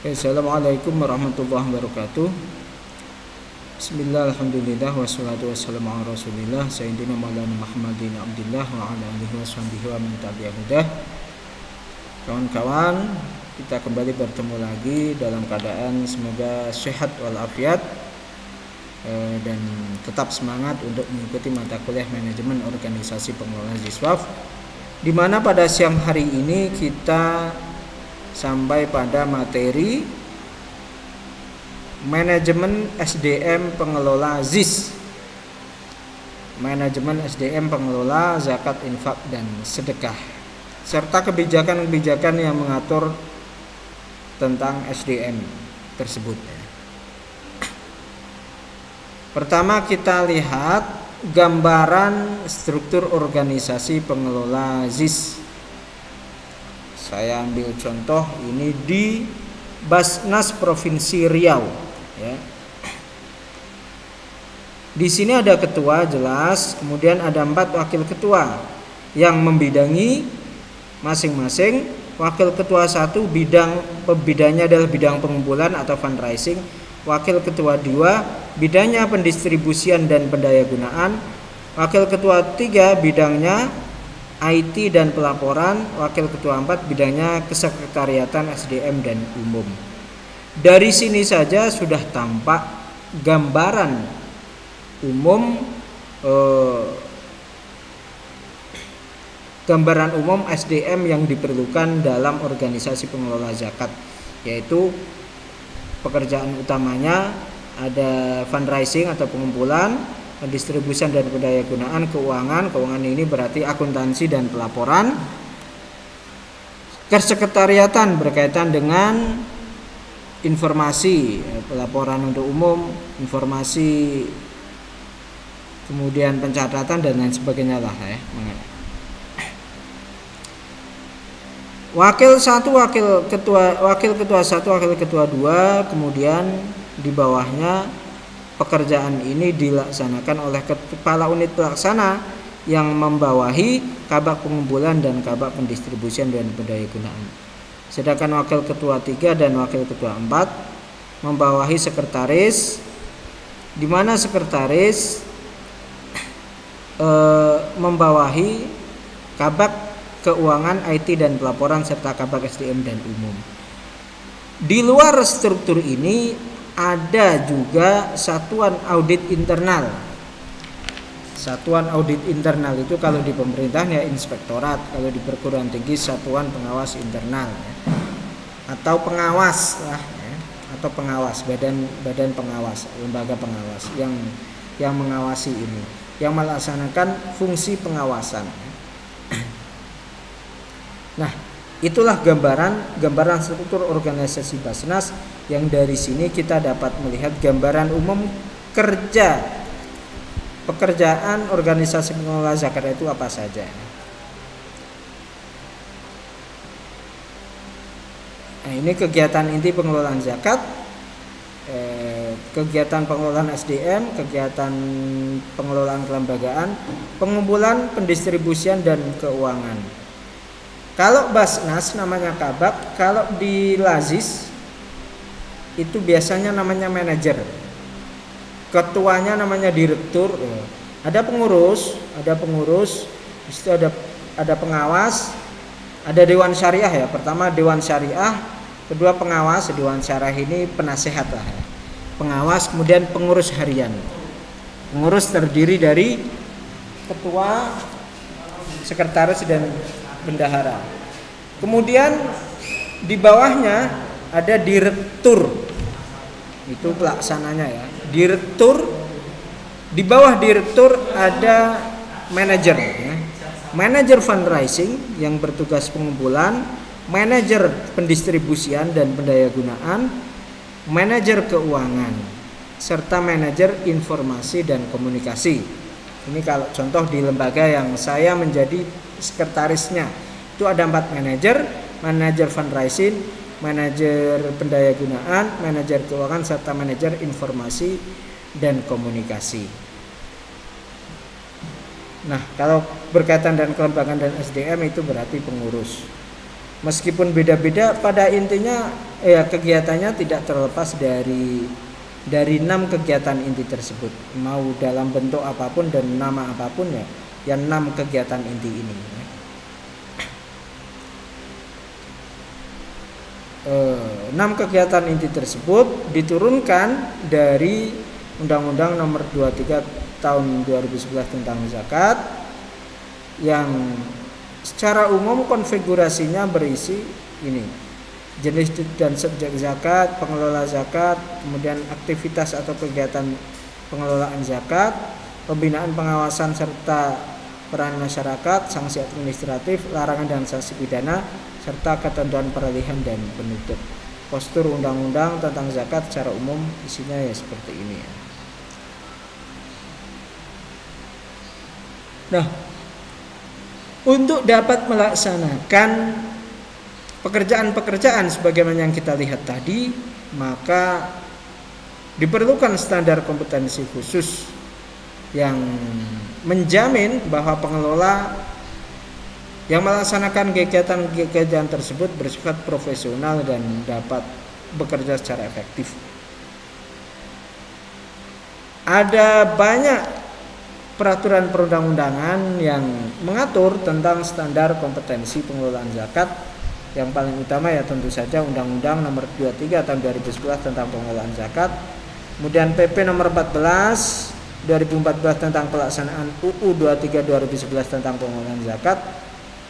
Assalamualaikum warahmatullahi wabarakatuh. Bismillah, alhamdulillah, wassalatu wassalamu ala rasulillah Sayyidina Maulana Muhammadin Abdillah wa ala alihi wa sahbihi wa min tabi'ah hudah. Kawan-kawan, kita kembali bertemu lagi dalam keadaan semoga sehat walafiat dan tetap semangat untuk mengikuti mata kuliah manajemen organisasi pengelolaan Ziswaf, di mana pada siang hari ini kita sampai pada materi manajemen SDM pengelola ZIS, manajemen SDM pengelola zakat, infak, dan sedekah, serta kebijakan-kebijakan yang mengatur tentang SDM tersebut. Pertama kita lihat gambaran struktur organisasi pengelola ZIS. Saya ambil contoh ini di Basnas Provinsi Riau, ya. Di sini ada ketua jelas, kemudian ada 4 wakil ketua yang membidangi masing-masing. Wakil ketua 1 bidangnya adalah bidang pengumpulan atau fundraising. Wakil ketua 2 bidangnya pendistribusian dan pendayagunaan. Wakil ketua 3 bidangnya IT dan pelaporan. Wakil ketua 4 bidangnya kesekretariatan SDM dan umum. Dari sini saja sudah tampak gambaran umum SDM yang diperlukan dalam organisasi pengelola zakat, yaitu pekerjaan utamanya ada fundraising atau pengumpulan, pendistribusian dan pendayagunaan, keuangan ini berarti akuntansi dan pelaporan. Kesekretariatan berkaitan dengan informasi, pelaporan untuk umum, informasi, kemudian pencatatan dan lain sebagainya lah, ya. Wakil ketua 1, wakil ketua 2, kemudian di bawahnya pekerjaan ini dilaksanakan oleh kepala unit pelaksana yang membawahi kabak pengumpulan dan kabak pendistribusian dan pendayagunaan. Sedangkan wakil ketua 3 dan wakil ketua 4 membawahi sekretaris, di mana sekretaris membawahi kabak keuangan, IT dan pelaporan serta kabak SDM dan umum. Di luar struktur ini ada juga satuan audit internal. Satuan audit internal itu kalau di pemerintahnya inspektorat, kalau di perguruan tinggi satuan pengawas internal, ya. Atau pengawas lah, ya. Atau pengawas, badan pengawas, lembaga pengawas yang mengawasi ini, yang melaksanakan fungsi pengawasan. Nah, itulah gambaran struktur organisasi Basnas, yang dari sini kita dapat melihat gambaran umum pekerjaan organisasi pengelola zakat itu apa saja. Nah, ini kegiatan inti pengelolaan zakat, kegiatan pengelolaan SDM, kegiatan pengelolaan kelembagaan, pengumpulan, pendistribusian dan keuangan. Kalau Basnas namanya kabak, kalau di Lazis itu biasanya namanya manajer. Ketuanya namanya direktur. Ada pengurus, di situ ada pengawas, ada dewan syariah, ya. Pertama dewan syariah, kedua pengawas. Dewan syariah ini penasehat lah, ya. Pengawas, kemudian pengurus harian. Pengurus terdiri dari ketua, sekretaris dan bendahara. Kemudian di bawahnya ada direktur, itu pelaksananya, ya. Direktur, di bawah direktur ada manajer, ya. Manajer fundraising yang bertugas pengumpulan, manajer pendistribusian dan pendayagunaan, manajer keuangan, serta manajer informasi dan komunikasi. Ini kalau contoh di lembaga yang saya menjadi sekretarisnya, itu ada 4 manajer: manajer fundraising, manajer pendayagunaan, manajer keuangan, serta manajer informasi dan komunikasi. Nah, kalau berkaitan dengan kelembagaan dan SDM itu berarti pengurus. Meskipun beda-beda, pada intinya ya kegiatannya tidak terlepas dari 6 kegiatan inti tersebut, mau dalam bentuk apapun dan nama apapun ya, yang 6 kegiatan inti ini. 6 kegiatan inti tersebut diturunkan dari Undang-Undang Nomor 23 Tahun 2011 tentang zakat, yang secara umum konfigurasinya berisi ini: jenis dan subjek zakat, pengelola zakat, kemudian aktivitas atau kegiatan pengelolaan zakat, pembinaan, pengawasan serta peran masyarakat, sanksi administratif, larangan dan sanksi pidana, serta ketentuan peralihan dan penutup. Postur undang-undang tentang zakat secara umum isinya ya seperti ini ya. Nah, untuk dapat melaksanakan pekerjaan-pekerjaan sebagaimana yang kita lihat tadi, maka diperlukan standar kompetensi khusus yang menjamin bahwa pengelola yang melaksanakan kegiatan tersebut bersifat profesional dan dapat bekerja secara efektif. Ada banyak peraturan perundang-undangan yang mengatur tentang standar kompetensi pengelolaan zakat. Yang paling utama ya tentu saja Undang-Undang Nomor 23 Tahun 2011 tentang pengelolaan zakat. Kemudian PP Nomor 14 2014 tentang pelaksanaan UU 23 2011 tentang pengelolaan zakat.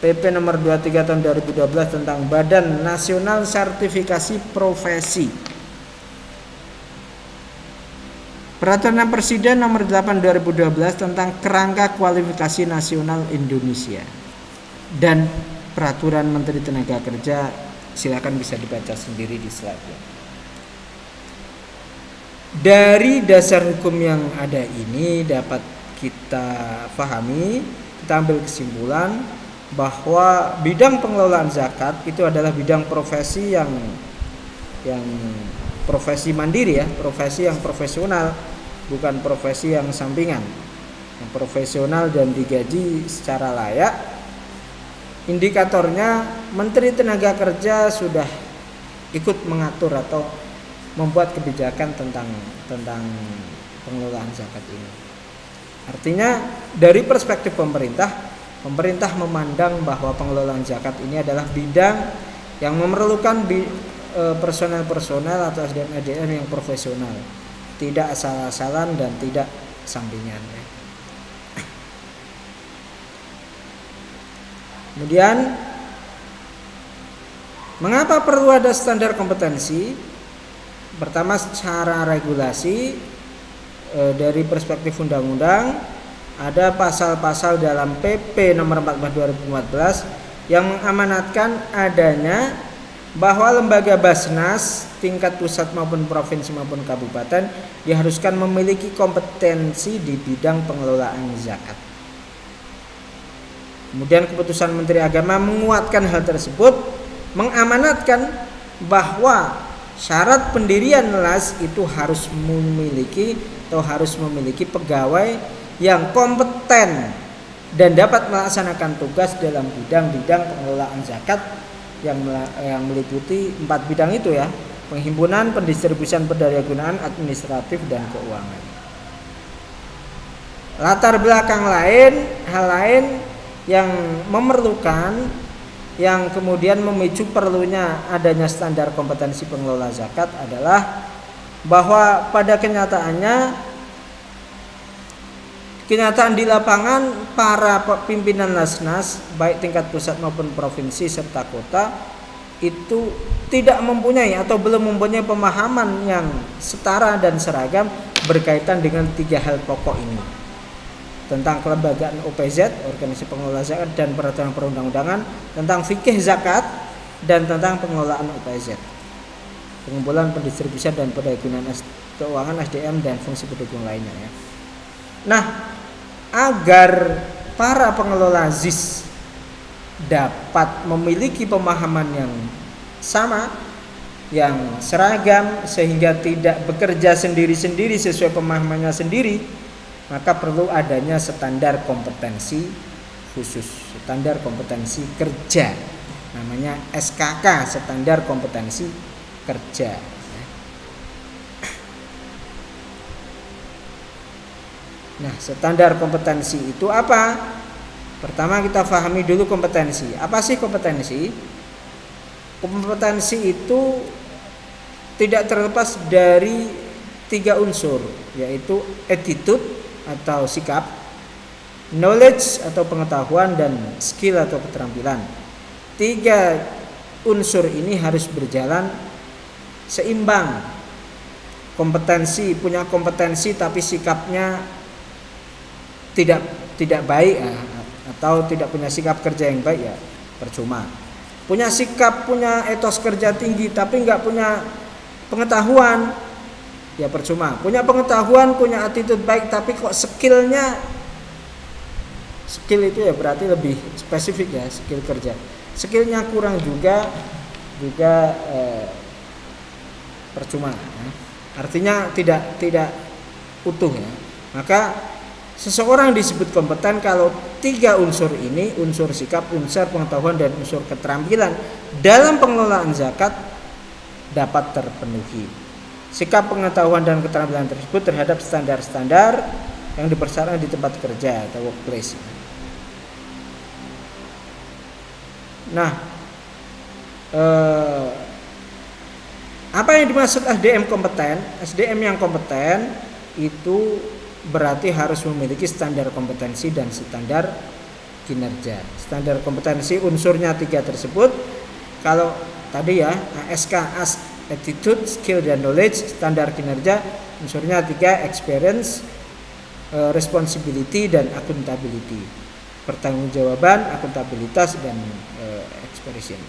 PP Nomor 23 Tahun 2012 tentang Badan Nasional Sertifikasi Profesi. Peraturan Presiden Nomor 8 2012 tentang Kerangka Kualifikasi Nasional Indonesia. Dan Peraturan Menteri Tenaga Kerja, silakan bisa dibaca sendiri di slide-nya. Dari dasar hukum yang ada ini dapat kita pahami, kita ambil kesimpulan bahwa bidang pengelolaan zakat itu adalah bidang profesi yang profesi mandiri ya, profesi yang profesional, bukan profesi yang sampingan, yang profesional dan digaji secara layak. Indikatornya Menteri Tenaga Kerja sudah ikut mengatur atau membuat kebijakan tentang pengelolaan zakat ini. Artinya dari perspektif pemerintah memandang bahwa pengelolaan zakat ini adalah bidang yang memerlukan personel atau SDM yang profesional, tidak asal-asalan dan tidak sampingan. Kemudian mengapa perlu ada standar kompetensi? Pertama, secara regulasi dari perspektif undang-undang ada pasal-pasal dalam PP Nomor 14 2014 yang mengamanatkan adanya bahwa lembaga Basnas tingkat pusat maupun provinsi maupun kabupaten diharuskan memiliki kompetensi di bidang pengelolaan zakat. Kemudian keputusan Menteri Agama menguatkan hal tersebut, mengamanatkan bahwa syarat pendirian LAS itu harus memiliki pegawai yang kompeten dan dapat melaksanakan tugas dalam bidang-bidang pengelolaan zakat yang meliputi 4 bidang itu ya: penghimpunan, pendistribusian, pendayagunaan, administratif, dan keuangan. Latar belakang hal lain yang memerlukan, yang kemudian memicu perlunya adanya standar kompetensi pengelola zakat adalah bahwa pada kenyataan di lapangan para pimpinan Lasnas baik tingkat pusat maupun provinsi serta kota itu tidak mempunyai atau belum mempunyai pemahaman yang setara dan seragam berkaitan dengan 3 hal pokok ini, tentang kelembagaan OPZ, organisasi pengelola zakat, dan peraturan perundang-undangan, tentang fikih zakat, dan tentang pengelolaan OPZ, pengumpulan, pendistribusian, dan pendayagunaan keuangan, SDM, dan fungsi pendukung lainnya ya. Nah, agar para pengelola ZIS dapat memiliki pemahaman yang sama, yang seragam, sehingga tidak bekerja sendiri-sendiri sesuai pemahamannya sendiri, maka perlu adanya standar kompetensi khusus, standar kompetensi kerja namanya SKK, standar kompetensi kerja. Nah, standar kompetensi itu apa? Pertama kita pahami dulu kompetensi. Apa sih kompetensi? Kompetensi itu tidak terlepas dari 3 unsur, yaitu attitude atau sikap, knowledge atau pengetahuan, dan skill atau keterampilan. 3 unsur ini harus berjalan seimbang. Punya kompetensi tapi sikapnya tidak baik atau tidak punya sikap kerja yang baik, ya percuma. Punya sikap, punya etos kerja tinggi tapi nggak punya pengetahuan, ya percuma. Punya pengetahuan, punya attitude baik tapi kok skill itu ya berarti lebih spesifik ya, skill kerja. Skillnya kurang juga percuma ya. Artinya tidak utuh ya. Maka seseorang disebut kompeten kalau 3 unsur ini, unsur sikap, unsur pengetahuan, dan unsur keterampilan dalam pengelolaan zakat dapat terpenuhi. Sikap, pengetahuan, dan keterampilan tersebut terhadap standar-standar yang dipersyaratkan di tempat kerja atau workplace. Nah, apa yang dimaksud SDM kompeten? SDM yang kompeten itu berarti harus memiliki standar kompetensi dan standar kinerja. Standar kompetensi unsurnya 3 tersebut. Kalau tadi ya SK, attitude, skill, dan knowledge. Standar kinerja unsurnya 3, experience, responsibility, dan accountability. Pertanggungjawaban, akuntabilitas, dan expression,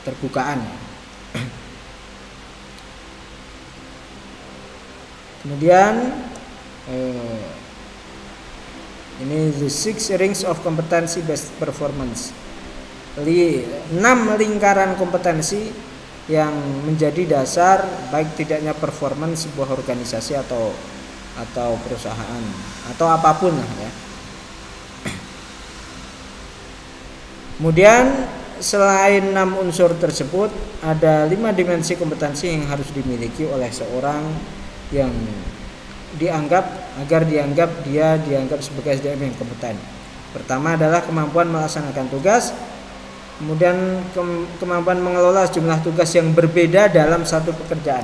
terbukaan. Kemudian ini the 6 rings of competency based performance. 6 lingkaran kompetensi yang menjadi dasar baik tidaknya performance sebuah organisasi atau perusahaan atau apapun lah ya. Kemudian selain 6 unsur tersebut, ada 5 dimensi kompetensi yang harus dimiliki oleh seorang yang dianggap sebagai SDM yang kompeten. Pertama adalah kemampuan melaksanakan tugas, kemudian kemampuan mengelola sejumlah tugas yang berbeda dalam satu pekerjaan.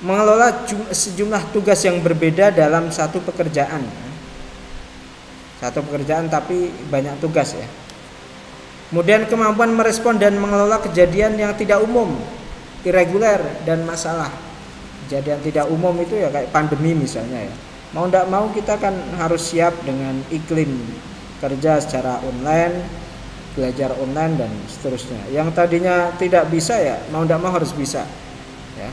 Mengelola sejumlah tugas yang berbeda dalam satu pekerjaan. Satu pekerjaan tapi banyak tugas ya. Kemudian kemampuan merespon dan mengelola kejadian yang tidak umum, irreguler, dan masalah. Kejadian tidak umum itu ya kayak pandemi misalnya ya. Mau tidak mau kita kan harus siap dengan iklim kerja secara online, belajar online, dan seterusnya. Yang tadinya tidak bisa ya mau tidak mau harus bisa ya.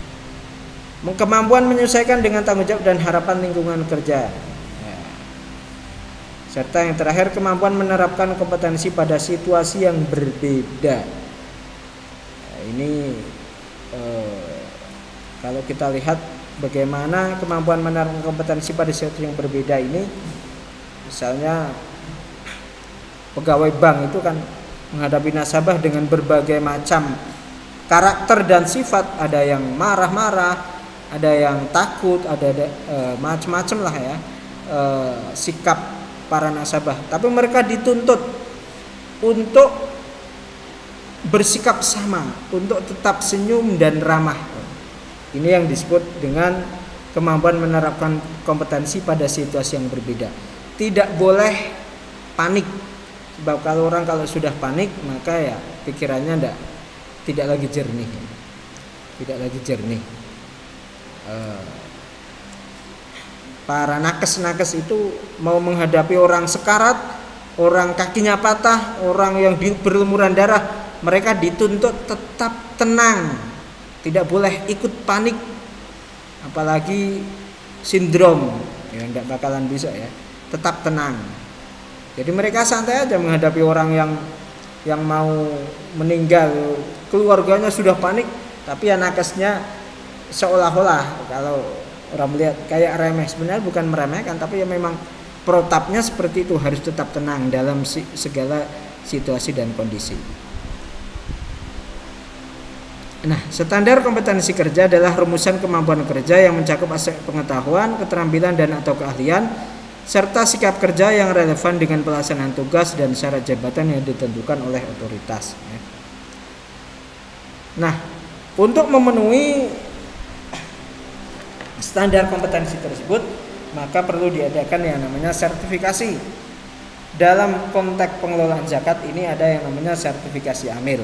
Kemampuan menyesuaikan dengan tanggung jawab dan harapan lingkungan kerja. Serta yang terakhir, kemampuan menerapkan kompetensi pada situasi yang berbeda. Nah, ini kalau kita lihat bagaimana kemampuan menerapkan kompetensi pada situasi yang berbeda ini, misalnya pegawai bank itu kan menghadapi nasabah dengan berbagai macam karakter dan sifat. Ada yang marah-marah, ada yang takut, ada macam-macam lah ya sikap para nasabah, tapi mereka dituntut untuk bersikap sama, untuk tetap senyum dan ramah. Ini yang disebut dengan kemampuan menerapkan kompetensi pada situasi yang berbeda. Tidak boleh panik, sebab kalau sudah panik maka ya pikirannya tidak lagi jernih, Para nakes itu mau menghadapi orang sekarat, orang kakinya patah, orang yang berlumuran darah, mereka dituntut tetap tenang, tidak boleh ikut panik, apalagi sindrom, ya tidak bakalan bisa ya, tetap tenang. Jadi mereka santai aja menghadapi orang yang mau meninggal, keluarganya sudah panik, tapi ya nakesnya seolah-olah kalau orang melihat kayak remeh, sebenarnya bukan meremehkan, tapi ya memang protapnya seperti itu, harus tetap tenang dalam segala situasi dan kondisi. Nah, standar kompetensi kerja adalah rumusan kemampuan kerja yang mencakup aspek pengetahuan, keterampilan dan atau keahlian serta sikap kerja yang relevan dengan pelaksanaan tugas dan syarat jabatan yang ditentukan oleh otoritas. Nah, untuk memenuhi standar kompetensi tersebut, maka perlu diadakan yang namanya sertifikasi. Dalam konteks pengelolaan zakat ini ada yang namanya sertifikasi amil.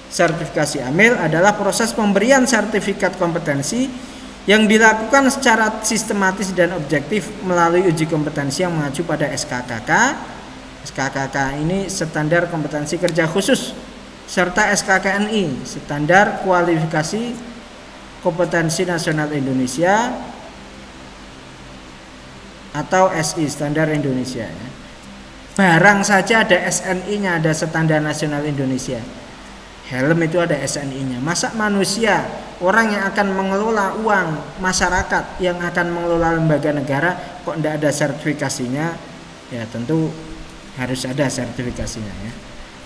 Sertifikasi amil adalah proses pemberian sertifikat kompetensi yang dilakukan secara sistematis dan objektif melalui uji kompetensi yang mengacu pada SKKK. SKKK ini standar kompetensi kerja khusus, serta SKKNI, standar kualifikasi kompetensi nasional Indonesia, atau SI, standar Indonesia. Barang saja ada SNI-nya, ada standar nasional Indonesia. Helm itu ada SNI-nya. Masa manusia, orang yang akan mengelola uang masyarakat, yang akan mengelola lembaga negara, kok tidak ada sertifikasinya? Ya tentu harus ada sertifikasinya, ya.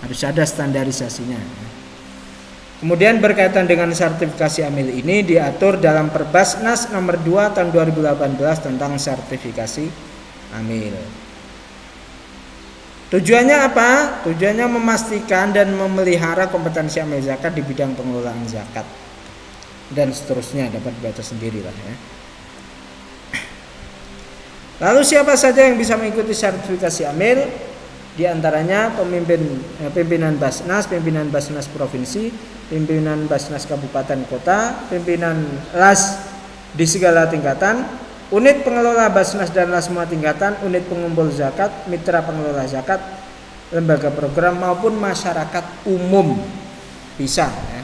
Harus ada standarisasinya, ya. Kemudian berkaitan dengan sertifikasi amil ini diatur dalam Perbasnas nomor 2 tahun 2018 tentang sertifikasi amil. Tujuannya apa? Tujuannya memastikan dan memelihara kompetensi amil zakat di bidang pengelolaan zakat dan seterusnya, dapat baca sendirilah, ya. Lalu siapa saja yang bisa mengikuti sertifikasi amil? Di antaranya pimpinan Basnas, pimpinan Basnas provinsi, pimpinan Basnas kabupaten kota, pimpinan LAS di segala tingkatan, unit pengelola Basnas dan LAS semua tingkatan, unit pengumpul zakat, mitra pengelola zakat, lembaga program maupun masyarakat umum bisa, ya,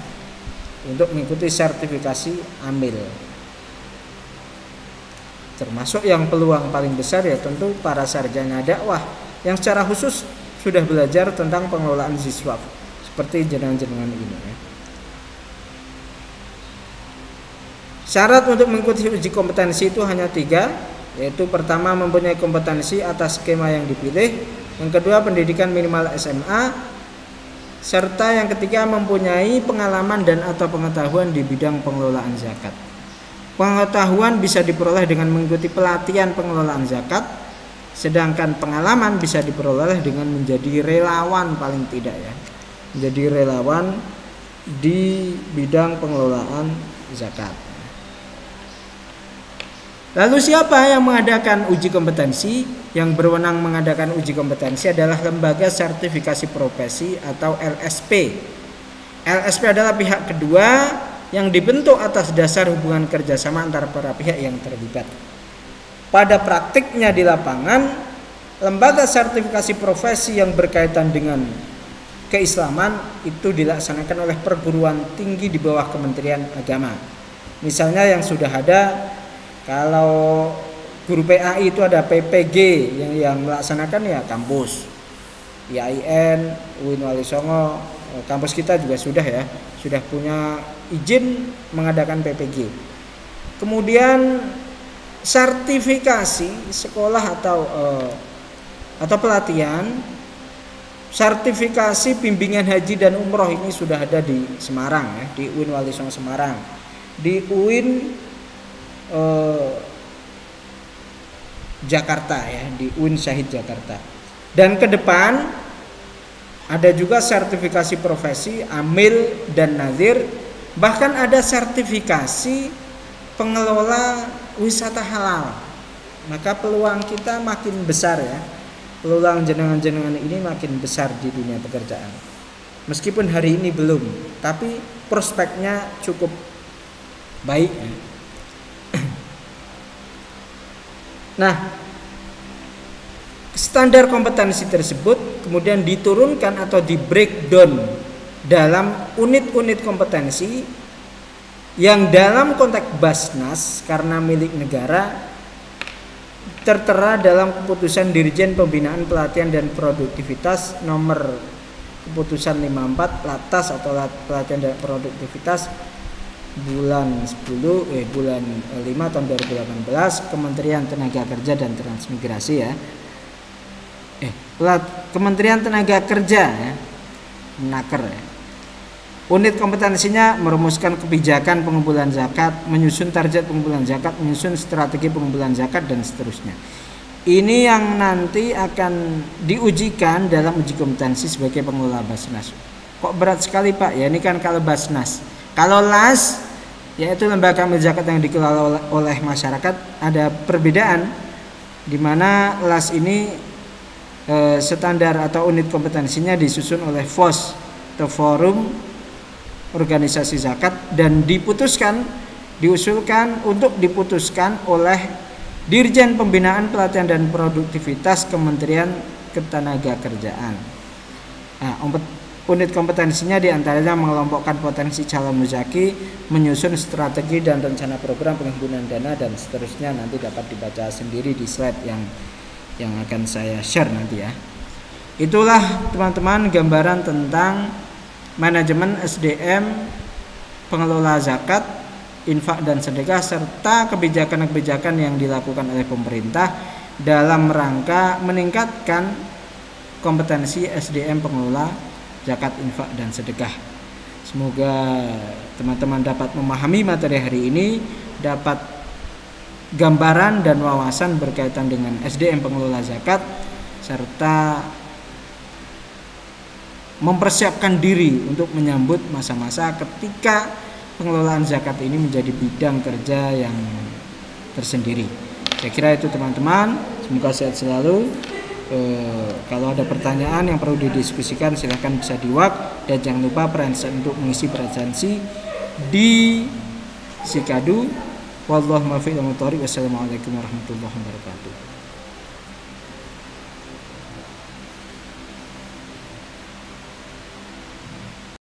untuk mengikuti sertifikasi amil. Termasuk yang peluang paling besar ya tentu para sarjana dakwah yang secara khusus sudah belajar tentang pengelolaan ziswaf seperti jenengan-jenengan ini, ya. Syarat untuk mengikuti uji kompetensi itu hanya 3, yaitu pertama mempunyai kompetensi atas skema yang dipilih, yang kedua pendidikan minimal SMA, serta yang ketiga mempunyai pengalaman dan atau pengetahuan di bidang pengelolaan zakat. Pengetahuan bisa diperoleh dengan mengikuti pelatihan pengelolaan zakat, sedangkan pengalaman bisa diperoleh dengan menjadi relawan paling tidak, ya. Menjadi relawan di bidang pengelolaan zakat. Lalu siapa yang mengadakan uji kompetensi? Yang berwenang mengadakan uji kompetensi adalah Lembaga Sertifikasi Profesi atau LSP. LSP adalah pihak kedua yang dibentuk atas dasar hubungan kerjasama antara para pihak yang terlibat. Pada praktiknya di lapangan, lembaga sertifikasi profesi yang berkaitan dengan keislaman itu dilaksanakan oleh perguruan tinggi di bawah Kementerian Agama. Misalnya yang sudah ada, kalau guru PAI itu ada PPG yang melaksanakan ya kampus, IAIN, UIN Wali Songo, kampus kita juga sudah punya izin mengadakan PPG. Kemudian sertifikasi sekolah atau pelatihan, sertifikasi bimbingan haji dan umroh ini sudah ada di Semarang, ya, di UIN Wali Songo Semarang, di UIN Jakarta, ya, di UIN Syahid Jakarta. Dan ke depan ada juga sertifikasi profesi amil dan nazir, bahkan ada sertifikasi pengelola wisata halal. Maka peluang kita makin besar, ya. Peluang jenengan-jenengan ini makin besar di dunia pekerjaan. Meskipun hari ini belum, tapi prospeknya cukup baik, ya. Nah, standar kompetensi tersebut kemudian diturunkan atau di breakdown dalam unit-unit kompetensi yang dalam konteks Basnas karena milik negara tertera dalam keputusan Dirjen Pembinaan Pelatihan dan Produktivitas nomor keputusan 54 Latas atau Pelatihan dan Produktivitas bulan 5 tahun 2018 Kementerian Tenaga Kerja dan Transmigrasi, ya. Kementerian Tenaga Kerja, ya. Menaker, ya. Unit kompetensinya merumuskan kebijakan pengumpulan zakat, menyusun target pengumpulan zakat, menyusun strategi pengumpulan zakat, dan seterusnya. Ini yang nanti akan diujikan dalam uji kompetensi sebagai pengelola Basnas. Kok berat sekali Pak? Ya ini kan kalau Basnas. Kalau LAS, yaitu lembaga amil zakat yang dikelola oleh masyarakat, ada perbedaan di mana LAS ini standar atau unit kompetensinya disusun oleh FOS atau Forum Organisasi Zakat dan diusulkan untuk diputuskan oleh Dirjen Pembinaan Pelatihan dan Produktivitas Kementerian Ketenagakerjaan. Nah, unit kompetensinya diantaranya mengelompokkan potensi calon muzaki, menyusun strategi dan rencana program penghimpunan dana, dan seterusnya. Nanti dapat dibaca sendiri di slide yang akan saya share nanti ya. Itulah teman-teman gambaran tentang manajemen SDM pengelola zakat, infak dan sedekah, serta kebijakan-kebijakan yang dilakukan oleh pemerintah dalam rangka meningkatkan kompetensi SDM pengelola zakat, infak dan sedekah. Semoga teman-teman dapat memahami materi hari ini, dapat gambaran dan wawasan berkaitan dengan SDM pengelola zakat, serta mempersiapkan diri untuk menyambut masa-masa ketika pengelolaan zakat ini menjadi bidang kerja yang tersendiri. Saya kira itu teman-teman, semoga sehat selalu. Kalau ada pertanyaan yang perlu didiskusikan silahkan bisa diwak, dan jangan lupa untuk mengisi presensi di Sikadu. Wassalamualaikum warahmatullahi wabarakatuh.